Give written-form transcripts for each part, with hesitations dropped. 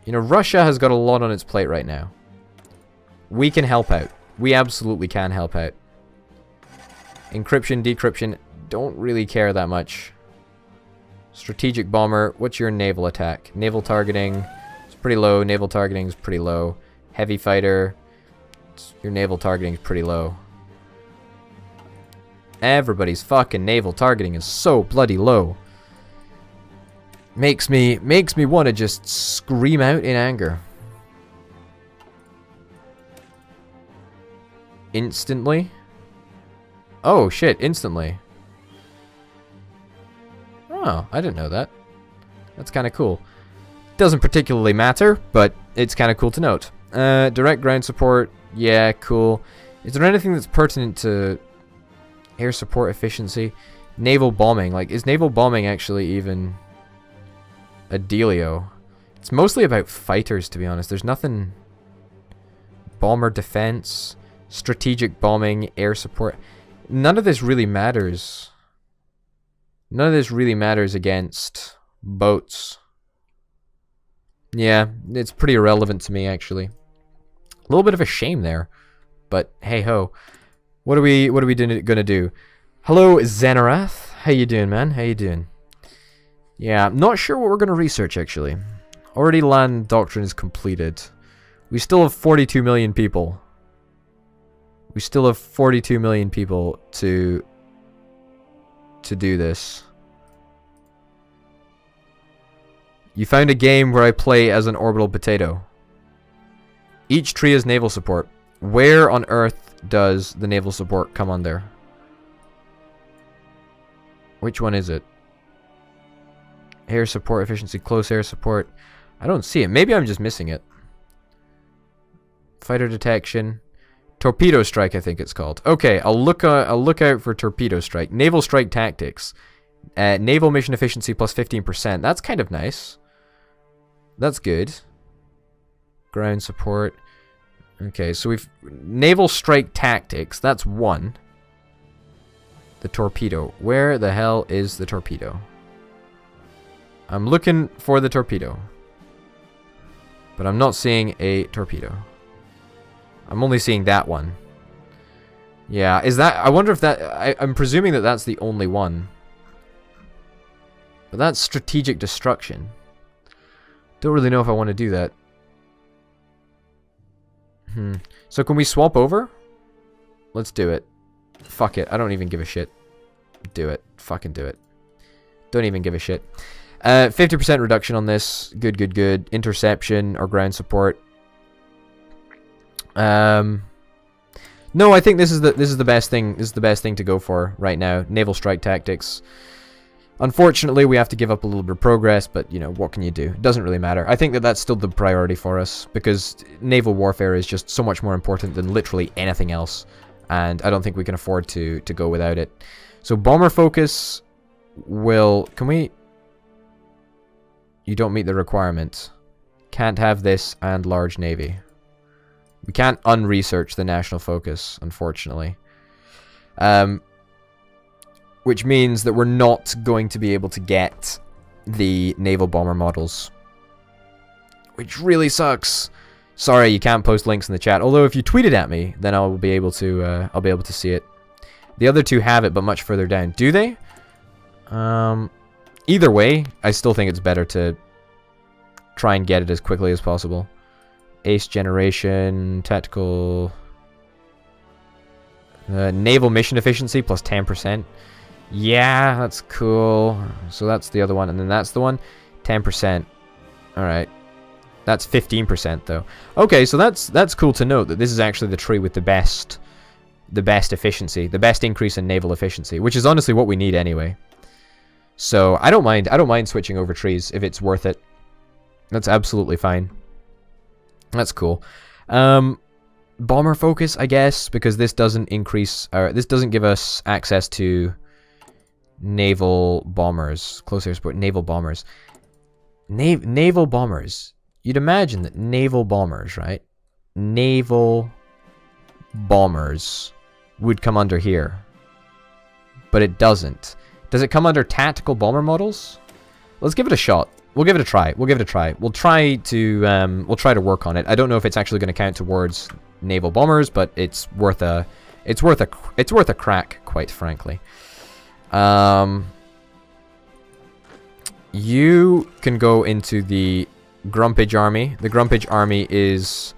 You know, Russia has got a lot on its plate right now. We can help out. We absolutely can help out. Encryption, decryption, don't really care that much. Strategic bomber, what's your naval attack? Naval targeting, it's pretty low. Naval targeting is pretty low. Heavy fighter, your naval targeting is pretty low. Everybody's fucking naval targeting is so bloody low. Makes me want to just scream out in anger. Instantly? Oh shit, instantly. Oh, I didn't know that. That's kind of cool. Doesn't particularly matter, but it's kind of cool to note. Direct ground support, yeah, cool. Is there anything that's pertinent to air support efficiency? Naval bombing, like, is naval bombing actually even a dealio? It's mostly about fighters, to be honest. There's nothing... Bomber defense, strategic bombing, air support. None of this really matters. None of this really matters against boats. Yeah, it's pretty irrelevant to me, actually. A little bit of a shame there, but hey ho. What are we gonna do? Hello, Zenarath. How you doing, man? How you doing? Yeah, I'm not sure what we're gonna research, actually. Already land doctrine is completed. We still have 42 million people. We still have 42 million people to do this. You found a game where I play as an orbital potato. Each tree has naval support. Where on earth does the naval support come under? Which one is it? Air support efficiency, close air support. I don't see it. Maybe I'm just missing it. Fighter detection. Torpedo strike, I think it's called. Okay, I'll look out for torpedo strike. Naval strike tactics. Naval mission efficiency plus 15%. That's kind of nice. That's good. Ground support. Okay, so we've... Naval strike tactics. That's one. The torpedo. Where the hell is the torpedo? I'm looking for the torpedo. But I'm not seeing a torpedo. I'm only seeing that one. Yeah, is that... I wonder if that... I'm presuming that that's the only one. But that's strategic destruction. Don't really know if I want to do that. So can we swap over? Let's do it. Fuck it. I don't even give a shit. Do it. Fucking do it. Don't even give a shit. 50% reduction on this. Good, good, good. Interception or ground support. No, I think this is the best thing. This is the best thing to go for right now. Naval strike tactics. Unfortunately, we have to give up a little bit of progress, but, you know, what can you do? It doesn't really matter. I think that that's still the priority for us, because naval warfare is just so much more important than literally anything else, and I don't think we can afford to go without it. So, bomber focus will... Can we... You don't meet the requirement. Can't have this and large navy. We can't unresearch the national focus, unfortunately. Which means that we're not going to be able to get the naval bomber models. Which really sucks. Sorry, you can't post links in the chat. Although if you tweet it at me, then I'll be able to see it. The other two have it, but much further down. Do they? Either way, I still think it's better to try and get it as quickly as possible. Ace generation, tactical... naval mission efficiency plus 10%. Yeah, that's cool. So that's the other one, and then that's the one. 10%. Alright. That's 15% though. Okay, so that's cool to note that this is actually the tree with the best efficiency, the best increase in naval efficiency, which is honestly what we need anyway. So I don't mind switching over trees if it's worth it. That's absolutely fine. That's cool. Bomber focus, I guess, because this doesn't increase, this doesn't give us access to naval bombers. Close air support, naval bombers. Naval bombers. You'd imagine that naval bombers, right? Naval bombers would come under here. But it doesn't. Does it come under tactical bomber models? Let's give it a shot. We'll give it a try. We'll give it a try. We'll try to work on it. I don't know if it's actually going to count towards naval bombers, but it's worth a crack, quite frankly. You can go into the Grumpage army. The Grumpage army is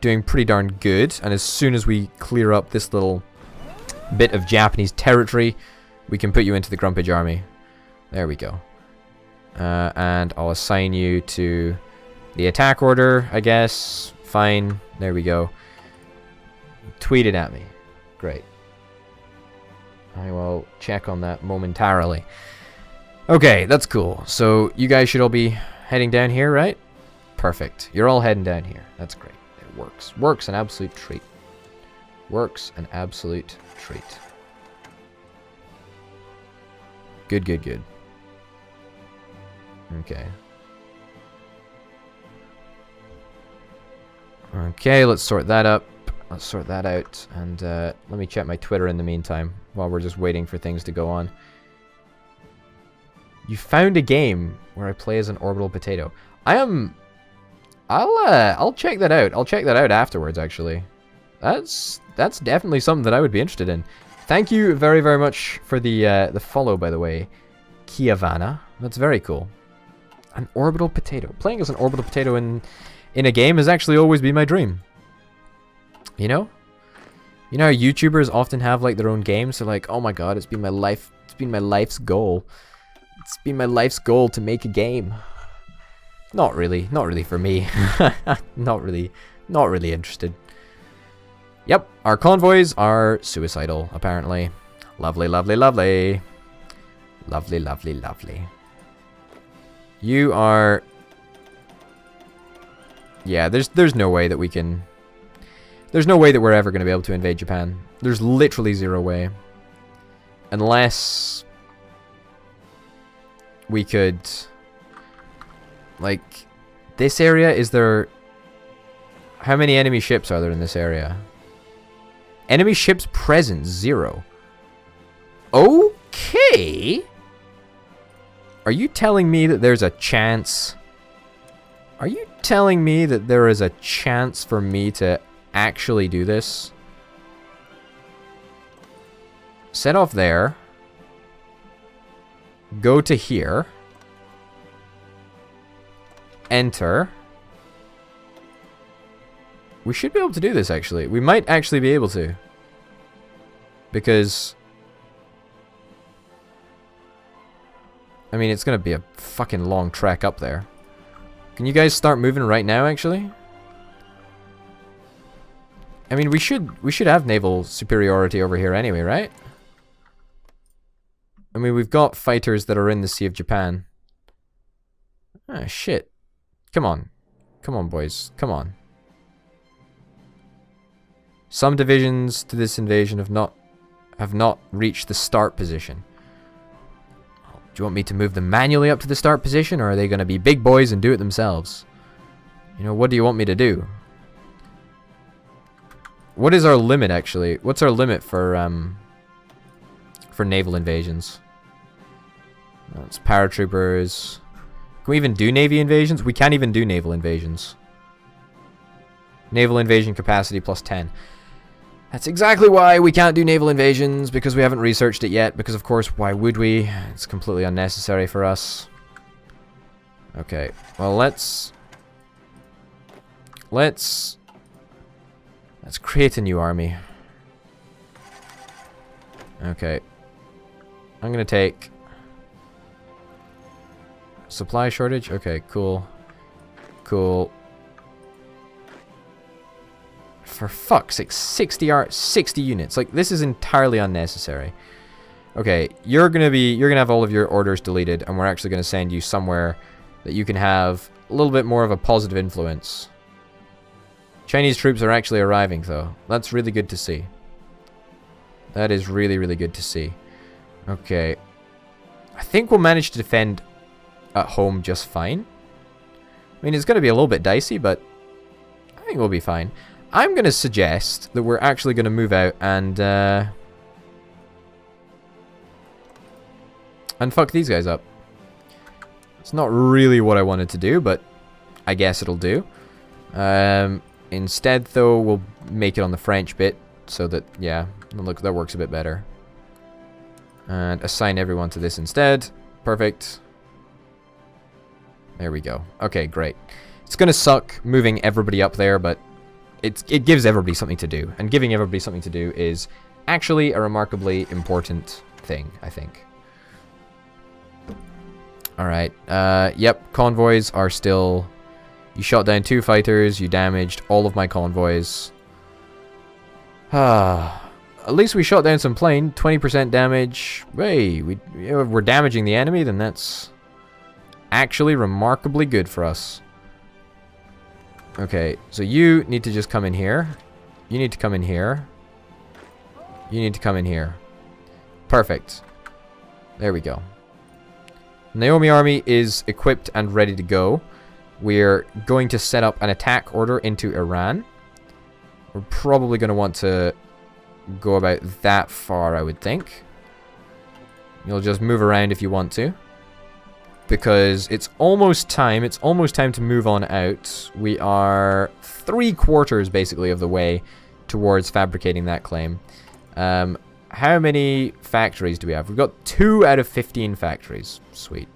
doing pretty darn good, and as soon as we clear up this little bit of Japanese territory, we can put you into the Grumpage army. There we go. And I'll assign you to the attack order, I guess. Fine. There we go. Tweet it at me. Great. I will check on that momentarily. Okay, that's cool. So you guys should all be heading down here, right? Perfect. You're all heading down here. That's great. It works. Works an absolute treat. Works an absolute treat. Good, good, good. Okay. Okay, let's sort that up. Let's sort that out. And let me check my Twitter in the meantime while we're just waiting for things to go on. You found a game where I play as an orbital potato. I'll check that out. I'll check that out afterwards, actually. That's definitely something that I would be interested in. Thank you very, very much for the follow, by the way. Kiavana. That's very cool. An orbital potato. Playing as an orbital potato in a game has actually always been my dream. You know? You know how YouTubers often have like their own games? They're like, oh my god, it's been my life's goal. It's been my life's goal to make a game. Not really for me. not really interested. Yep, our convoys are suicidal, apparently. Lovely, lovely, lovely. Lovely, lovely, lovely. You are... Yeah, there's no way that we can... There's no way that we're ever going to be able to invade Japan. There's literally zero way. Unless... we could... Like... This area, is there... How many enemy ships are there in this area? Enemy ships present, 0. Okay... Are you telling me that there's a chance? Are you telling me that there is a chance for me to actually do this? Set off there. Go to here. Enter. We should be able to do this, actually. We might actually be able to. Because... I mean, it's going to be a fucking long trek up there. Can you guys start moving right now, actually? I mean, we should have naval superiority over here anyway, right? I mean, we've got fighters that are in the Sea of Japan. Ah, shit. Come on. Come on, boys. Come on. Some divisions to this invasion have not reached the start position. Do you want me to move them manually up to the start position, or are they going to be big boys and do it themselves? You know, what do you want me to do? What is our limit, actually? What's our limit for naval invasions? It's paratroopers. Can we even do navy invasions? We can't even do naval invasions. Naval invasion capacity plus 10. That's exactly why we can't do naval invasions, because we haven't researched it yet, because of course, why would we? It's completely unnecessary for us. Okay, well let's create a new army. Okay. I'm gonna take supply shortage. Okay, cool. Cool. For fuck's sake, 60 units. Like, this is entirely unnecessary. Okay, you're gonna have all of your orders deleted, and we're actually gonna send you somewhere that you can have a little bit more of a positive influence. Chinese troops are actually arriving, though. That's really good to see. That is really, really good to see. Okay. I think we'll manage to defend at home just fine. I mean, it's going to be a little bit dicey, but I think we'll be fine. I'm going to suggest that we're actually going to move out and fuck these guys up. It's not really what I wanted to do, but I guess it'll do. Instead, though, we'll make it on the French bit, so that, yeah, look, that works a bit better. And assign everyone to this instead. Perfect. There we go. Okay, great. It's gonna suck moving everybody up there, but it gives everybody something to do. And giving everybody something to do is actually a remarkably important thing, I think. Alright, yep, convoys are still... You shot down 2 fighters, you damaged all of my convoys. At least we shot down some plane, 20% damage. Hey, if we're damaging the enemy, then that's actually remarkably good for us. Okay, so you need to just come in here. You need to come in here. You need to come in here. Perfect. There we go. Naomi army is equipped and ready to go. We're going to set up an attack order into Iran. We're probably going to want to go about that far, I would think. You'll just move around if you want to. Because it's almost time. It's almost time to move on out. We are 3/4 basically of the way towards fabricating that claim. How many factories do we have? We've got 2 out of 15 factories. Sweet.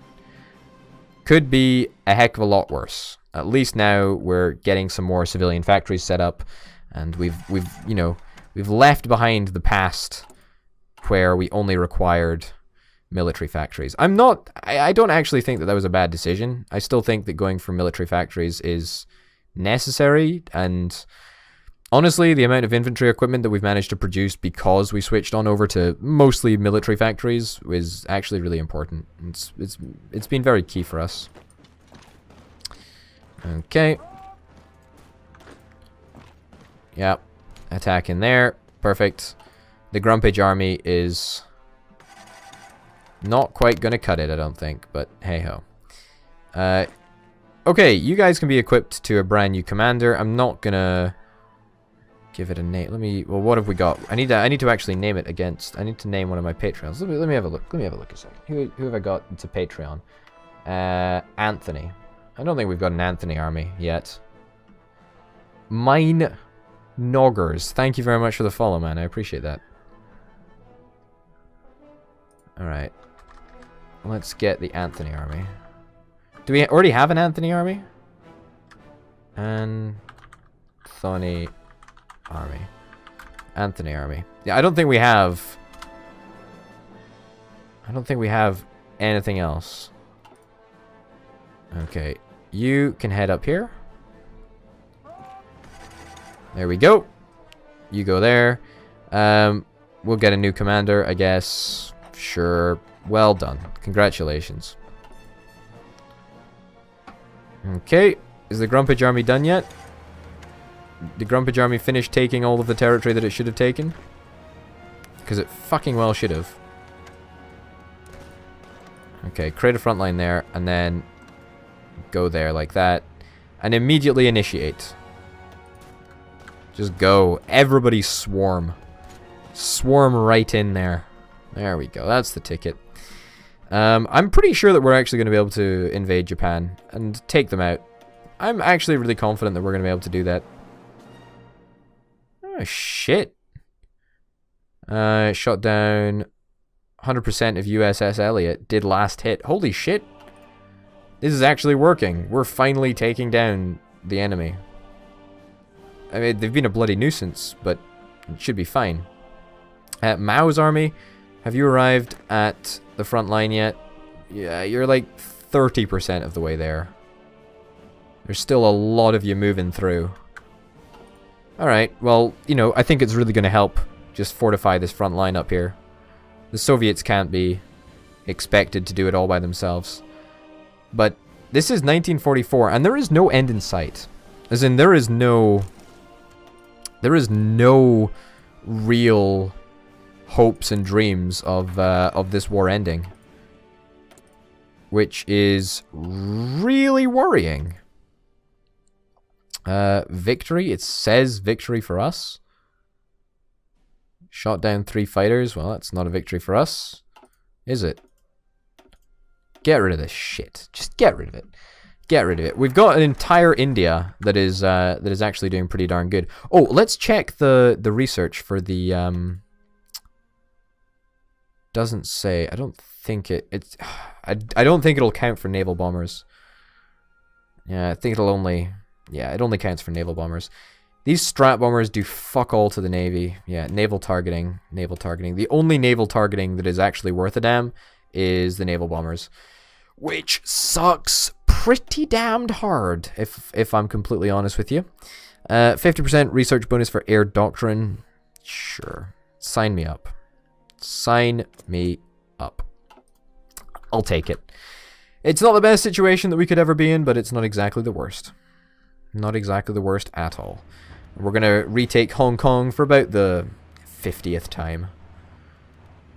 Could be a heck of a lot worse. At least now we're getting some more civilian factories set up, and we've left behind the past where we only required military factories. I don't actually think that that was a bad decision. I still think that going for military factories is necessary, and honestly, the amount of infantry equipment that we've managed to produce because we switched on over to mostly military factories is actually really important. It's been very key for us. Okay. Yep. Attack in there. Perfect. The Grumpage army is not quite gonna cut it, I don't think, but hey-ho. Okay, you guys can be equipped to a brand new commander. I'm not gonna give it a name. Well, what have we got? I need to actually name it against. I need to name one of my Patreons. Let me have a look. Let me have a look a second. Who have I got to Patreon? Anthony. I don't think we've got an Anthony army yet. Mine Noggers. Thank you very much for the follow, man. I appreciate that. Alright. Let's get the Anthony army. Do we already have an Anthony army? Anthony army. Anthony army. Yeah, I don't think we have anything else. Okay. You can head up here. There we go. You go there. We'll get a new commander, I guess. Sure. Well done. Congratulations. Okay. Is the Grumpage army done yet? The Grumpage army finished taking all of the territory that it should have taken? Because it fucking well should have. Okay, create a front line there, and then go there like that. And immediately initiate. Just go. Everybody swarm. Swarm right in there. There we go. That's the ticket. I'm pretty sure that we're actually going to be able to invade Japan and take them out. I'm actually really confident that we're going to be able to do that. Oh, shit. Shot down 100% of USS Elliot. Did last hit. Holy shit. This is actually working. We're finally taking down the enemy. I mean, they've been a bloody nuisance, but it should be fine. Mao's army, have you arrived at the front line yet? Yeah, you're like 30% of the way there. There's still a lot of you moving through. Alright, well, you know, I think it's really going to help just fortify this front line up here. The Soviets can't be expected to do it all by themselves. But this is 1944, and there is no end in sight. As in, there is no real hopes and dreams of this war ending, which is really worrying. Victory. It says victory for us. Shot down 3 fighters. Well, that's not a victory for us, is it? Get rid of this shit. Just get rid of it. Get rid of it. We've got an entire India that is actually doing pretty darn good. Oh, let's check the research for the doesn't say. I don't think it's I don't think it'll count for naval bombers. Yeah, I think it'll only it only counts for naval bombers. These strat bombers do fuck all to the Navy. Yeah, naval targeting. Naval targeting. The only naval targeting that is actually worth a damn is the naval bombers, which sucks pretty damned hard, if I'm completely honest with you. 50% research bonus for air doctrine. Sure. Sign me up. Sign me up. I'll take it. It's not the best situation that we could ever be in, but it's not exactly the worst. Not exactly the worst at all. We're going to retake Hong Kong for about the 50th time,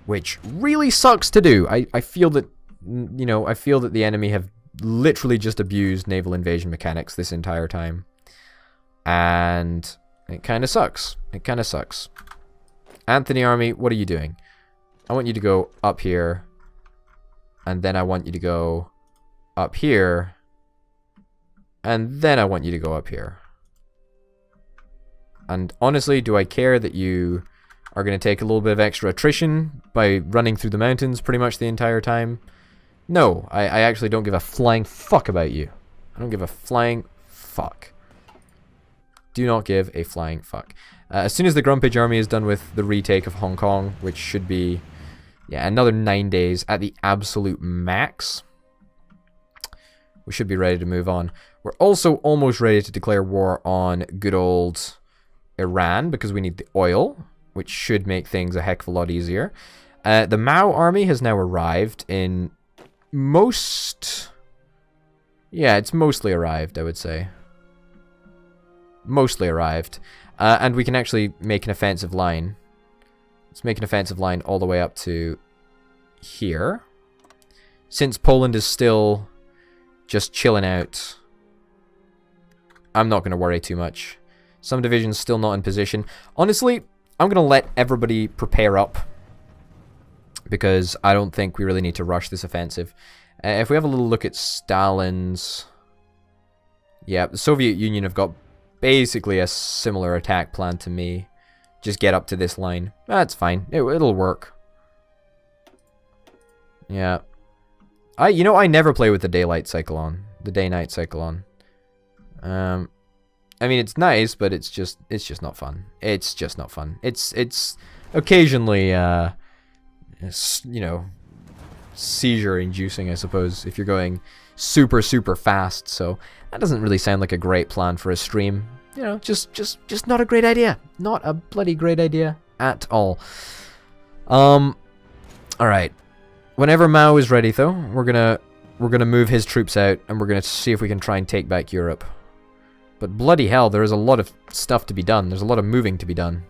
which really sucks to do. I feel that, you know, I feel that the enemy have literally just abused naval invasion mechanics this entire time. And it kind of sucks. It kind of sucks. Anthony Army, what are you doing? I want you to go up here. And then I want you to go up here. And then I want you to go up here. And honestly, do I care that you are going to take a little bit of extra attrition by running through the mountains pretty much the entire time? No, I actually don't give a flying fuck about you. I don't give a flying fuck. Do not give a flying fuck. As soon as the Grumpage Army is done with the retake of Hong Kong, which should be, yeah, another 9 days at the absolute max, we should be ready to move on. We're also almost ready to declare war on good old Iran, because we need the oil, which should make things a heck of a lot easier. The Mao army has now arrived in most... Yeah, it's mostly arrived, I would say. Mostly arrived. And we can actually make an offensive line. Let's make an offensive line all the way up to here. Since Poland is still just chilling out, I'm not going to worry too much. Some divisions still not in position. Honestly, I'm going to let everybody prepare up, because I don't think we really need to rush this offensive. If we have a little look at Stalin's... Yeah, the Soviet Union have got basically a similar attack plan to me. Just get up to this line. That's fine. It'll work. Yeah. You know, I never play with the daylight cycle on. The day-night cycle on. I mean, it's nice, but it's just not fun. It's just not fun. It's occasionally, you know, seizure-inducing, I suppose, if you're going super, super fast. So that doesn't really sound like a great plan for a stream. You know, just not a great idea. Not a bloody great idea at all. All right. Whenever Mao is ready, though, we're gonna move his troops out, and we're gonna see if we can try and take back Europe. But bloody hell, there is a lot of stuff to be done. There's a lot of moving to be done.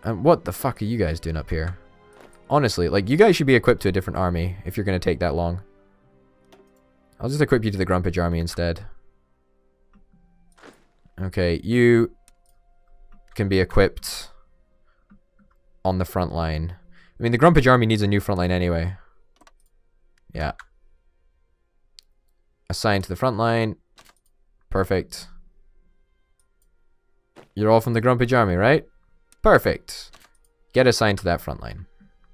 And what the fuck are you guys doing up here? Honestly, like, you guys should be equipped to a different army if you're going to take that long. I'll just equip you to the Grumpage Army instead. Okay, you can be equipped on the front line. I mean, the Grumpage Army needs a new front line anyway. Yeah. Assign to the front line. Perfect. You're all from the Grumpage Army, right? Perfect. Get assigned to that front line.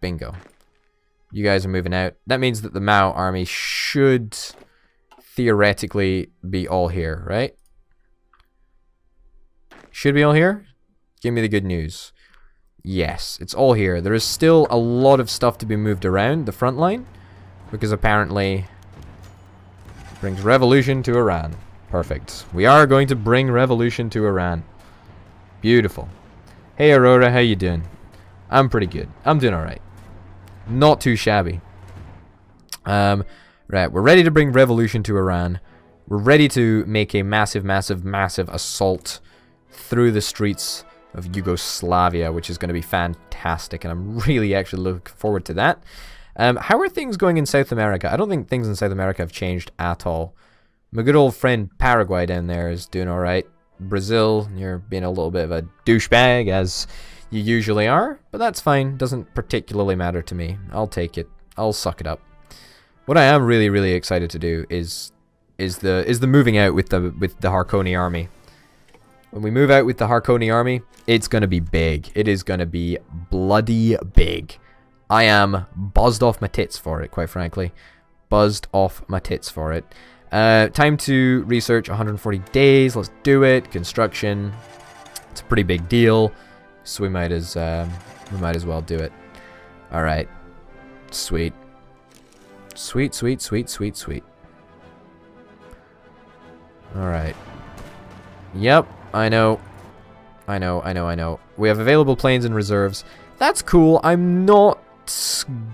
Bingo. You guys are moving out. That means that the Mao army should theoretically be all here, right? Should be all here? Give me the good news. Yes, it's all here. There is still a lot of stuff to be moved around the front line, because apparently it brings revolution to Iran. Perfect. We are going to bring revolution to Iran. Beautiful. Hey Aurora, how you doing? I'm pretty good. I'm doing alright. Not too shabby. Right, we're ready to bring revolution to Iran. We're ready to make a massive, massive, massive assault through the streets of Yugoslavia, which is going to be fantastic, and I'm really actually looking forward to that. How are things going in South America? I don't think things in South America have changed at all. My good old friend Paraguay down there is doing alright. Brazil, you're being a little bit of a douchebag, as you usually are, but that's fine. Doesn't particularly matter to me. I'll take it. I'll suck it up. What I am really, really excited to do is the moving out with the Harkoni army. When we move out with the Harkoni army, it's gonna be big. It is gonna be bloody big. I am buzzed off my tits for it, quite frankly. Buzzed off my tits for it. Time to research 140 days. Let's do it. Construction. It's a pretty big deal, so we might as well do it. All right. Sweet. Sweet, sweet, sweet, sweet, sweet. All right. Yep, I know. I know. We have available planes and reserves. That's cool. I'm not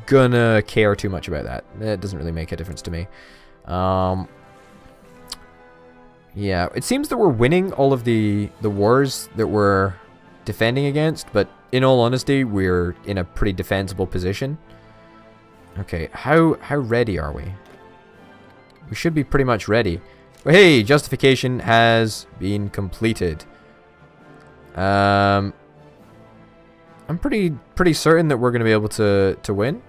gonna care too much about that. It doesn't really make a difference to me. Yeah, it seems that we're winning all of the wars that we're defending against, but in all honesty, we're in a pretty defensible position. Okay, how ready are we? We should be pretty much ready. Hey, justification has been completed. I'm pretty certain that we're going to be able to win.